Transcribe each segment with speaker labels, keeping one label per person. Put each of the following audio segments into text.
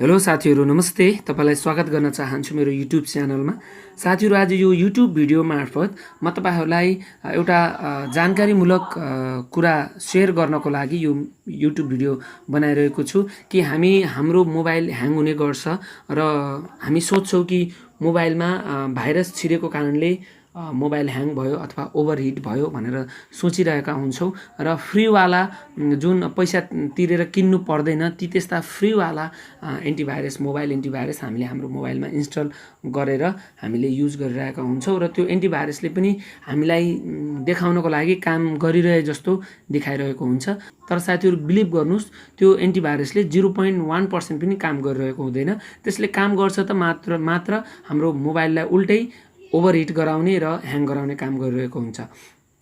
Speaker 1: Hello साथीहरू, नमस्ते। तपाईलाई स्वागत गर्न चाहन्छु मेरो युट्युब च्यानलमा। साथीहरू, आज यो युट्युब भिडियो मार्फत म तपाईहरूलाई एउटा जानकारीमूलक कुरा सेयर गर्नको लागि यो युट्युब भिडियो बनाइरहेको छु कि हाम्रो मोबाइल ह्याङ हुने गर्छ र हामी सोच्छौँ कि मोबाइलमा भाइरस छिरेको कारणले मोबाइल ह्याङ भयो अथवा ओभरहिट भयो भनेर सोचिरहेका हुन्छौँ र फ्रीवाला जुन पैसा तिरेर किन्नु पर्दैन ती त्यस्ता फ्रीवाला एन्टिभाइरस मोबाइल एन्टिभाइरस हामीले हाम्रो मोबाइलमा इन्स्टल गरेर हामीले युज गरिरहेका हुन्छौँ र त्यो एन्टिभाइरसले पनि हामीलाई देखाउनको लागि काम गरिरहे जस्तो देखाइरहेको हुन्छ। तर साथीहरू, बिलिभ गर्नुहोस्, त्यो एन्टिभाइरसले 0.1% पनि काम गरिरहेको हुँदैन। त्यसले काम गर्छ त मात्र हाम्रो मोबाइललाई उल्टै ओभरहिट गराउने र ह्याङ गराउने काम गरिरहेको हुन्छ।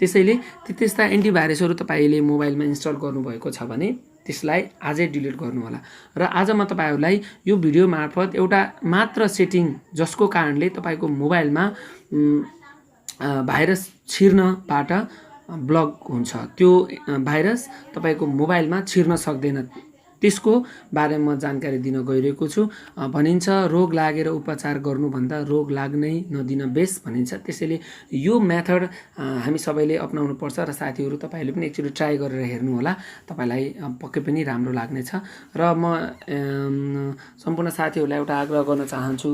Speaker 1: त्यसैले त्यस्ता एन्टिभाइरसहरू तपाईँले मोबाइलमा इन्स्टल गर्नुभएको छ भने त्यसलाई आजै डिलिट गर्नुहोला। र आज म तपाईँहरूलाई यो भिडियो मार्फत एउटा मात्र सेटिङ जसको कारणले तपाईँको मोबाइलमा भाइरस छिर्नबाट ब्लक हुन्छ, त्यो भाइरस तपाईँको मोबाइलमा छिर्न सक्दैन, त्यसको बारेमा जानकारी दिन गइरहेको छु। भनिन्छ रोग लागेर उपचार गर्नुभन्दा रोग लाग्नै नदिन बेस भनिन्छ। त्यसैले यो मेथड हामी सबैले अपनाउनु पर्छ र साथीहरू तपाईँले पनि एकचोटि ट्राई गरेर हेर्नु होला, तपाईँलाई पक्कै पनि राम्रो लाग्नेछ। र म सम्पूर्ण साथीहरूलाई एउटा आग्रह गर्न चाहन्छु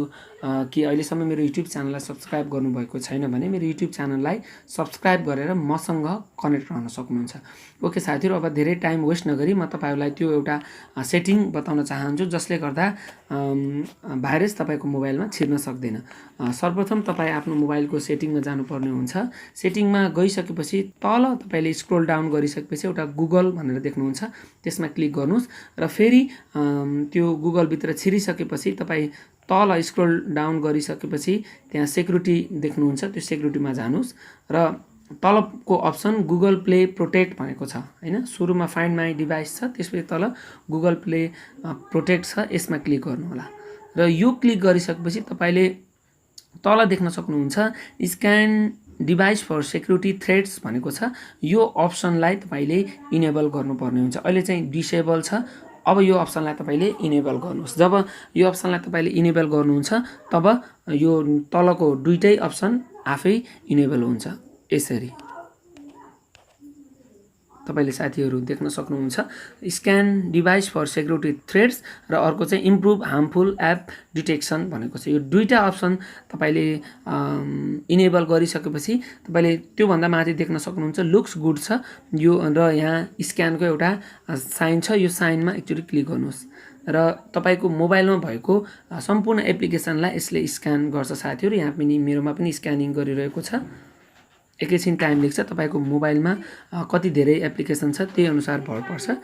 Speaker 1: कि अहिलेसम्म मेरो युट्युब च्यानललाई सब्सक्राइब गर्नुभएको छैन भने मेरो युट्युब च्यानललाई सब्सक्राइब गरेर मसँग कनेक्ट रहन सक्नुहुन्छ। ओके साथीहरू, अब धेरै टाइम वेस्ट नगरी म तपाईँहरूलाई त्यो एउटा सेटिङ बताउन चाहन्छु जसले गर्दा भाइरस तपाईँको मोबाइलमा छिर्न सक्दैन। सर्वप्रथम तपाईँ आफ्नो मोबाइलको सेटिङमा जानुपर्ने हुन्छ। सेटिङमा गइसकेपछि तल तपाईँले स्क्रोल डाउन गरिसकेपछि एउटा गुगल भनेर देख्नुहुन्छ, त्यसमा क्लिक गर्नुहोस् र फेरि त्यो गुगलभित्र छिरिसकेपछि तपाईँ तल स्क्रोल डाउन गरिसकेपछि त्यहाँ सेक्युरिटी देख्नुहुन्छ, त्यो सेक्युरिटीमा जानुहोस् र तलको अप्सन गुगल प्ले प्रोटेक्ट भनेको छ हैन। सुरुमा फाइन्ड माई डिभाइस छ, त्यसपछि तल गुगल प्ले प्रोटेक्ट छ, यसमा क्लिक गर्नुहोला। र यो क्लिक गरिसकेपछि तपाईँले तल देख्न सक्नुहुन्छ scan device for security threats भनेको छ। यो अप्सनलाई तपाईँले इनेबल गर्नुपर्ने हुन्छ। अहिले चाहिँ डिसेबल छ, अब यो अप्सनलाई तपाईँले इनेबल गर्नुहोस्। जब यो अप्सनलाई तपाईँले इनेबल गर्नुहुन्छ तब यो तलको दुईटै अप्सन आफै इनेबल हुन्छ। यसरी तपाईँले साथीहरू देख्न सक्नुहुन्छ scan device for security threats र अर्को चाहिँ इम्प्रुभ हार्मफुल एप डिटेक्सन भनेको छ। यो दुईटा अप्सन तपाईँले इनेबल गरिसकेपछि तपाईँले त्योभन्दा माथि देख्न सक्नुहुन्छ लुक्स गुड छ यो, र यहाँ स्क्यानको एउटा साइन छ, यो साइनमा एकचोटि क्लिक गर्नुहोस् र तपाईँको मोबाइलमा भएको सम्पूर्ण एप्लिकेसनलाई यसले स्क्यान गर्छ। साथीहरू, यहाँ पनि मेरोमा पनि स्क्यानिङ गरिरहेको छ, एकैछिन टाइम लाग्छ। तपाईँको मोबाइलमा कति धेरै एप्लिकेसन छ त्यही अनुसार भर पर्छ।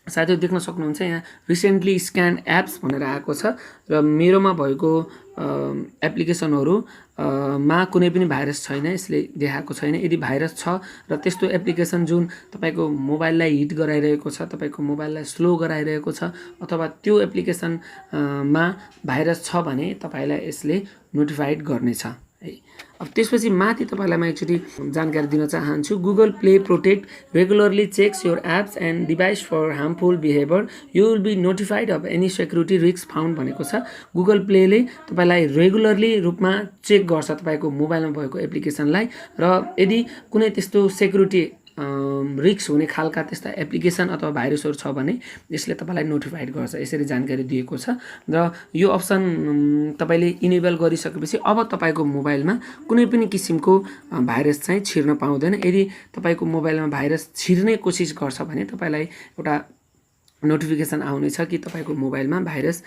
Speaker 1: साथीहरू देख्न सक्नुहुन्छ यहाँ रिसेन्टली स्क्यान एप्स भनेर आएको छ र मेरोमा भएको एप्लिकेसनहरूमा कुनै पनि भाइरस छैन, यसले देखाएको छैन। यदि भाइरस छ र त्यस्तो एप्लिकेसन जुन तपाईँको मोबाइललाई हिट गराइरहेको छ, तपाईँको मोबाइललाई स्लो गराइरहेको छ अथवा त्यो एप्लिकेसनमा भाइरस छ भने तपाईँलाई यसले नोटिफाइड गर्नेछ है। अब त्यसपछि माथि तपाईँलाई म एकचोटि जानकारी दिन चाहन्छु। Google play protect regularly checks your apps and device for harmful behaviour, you will be notified of any security risk found भनेको छ। गुगल प्लेले तपाईँलाई रेगुलरली रूपमा चेक गर्छ तपाईँको मोबाइलमा भएको एप्लिकेसनलाई, र यदि कुनै त्यस्तो सेक्युरिटी रिस्क हुने खालका त्यस्ता एप्लिकेसन अथवा भाइरसहरू छ भने यसले तपाईँलाई नोटिफाइड गर्छ। यसरी जानकारी दिएको छ र यो अप्सन तपाईँले इनेबल गरिसकेपछि अब तपाईँको मोबाइलमा कुनै पनि किसिमको भाइरस चाहिँ छिर्न पाउँदैन। यदि तपाईँको मोबाइलमा भाइरस छिर्ने कोसिस गर्छ भने तपाईँलाई एउटा नोटिफिकेसन आउनेछ कि तपाईँको मोबाइलमा भाइरस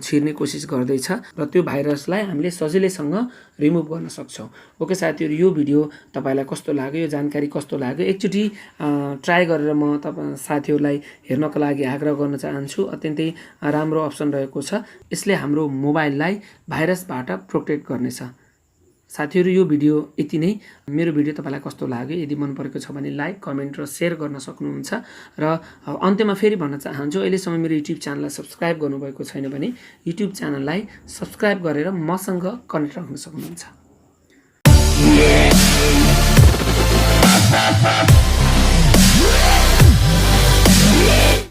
Speaker 1: छिर्ने कोसिस गर्दैछ र त्यो भाइरसलाई हामीले सजिलैसँग रिमुभ गर्न सक्छौँ। ओके साथीहरू, यो भिडियो तपाईँलाई कस्तो लाग्यो, यो जानकारी कस्तो लाग्यो एकचोटि ट्राई गरेर म साथीहरूलाई हेर्नको लागि आग्रह गर्न चाहन्छु। अत्यन्तै राम्रो अप्सन रहेको छ, यसले हाम्रो मोबाइललाई भाइरसबाट प्रोटेक्ट गर्नेछ। साथीहरू, यो भिडियो यति नै। मेरो भिडियो तपाईँलाई कस्तो लाग्यो, यदि मन परेको छ भने लाइक, कमेन्ट र सेयर गर्न सक्नुहुन्छ। र अन्त्यमा फेरि भन्न चाहन्छु, अहिलेसम्म मेरो युट्युब च्यानललाई सब्सक्राइब गर्नुभएको छैन भने युट्युब च्यानललाई सब्सक्राइब गरेर मसँग कनेक्ट राख्न सक्नुहुन्छ।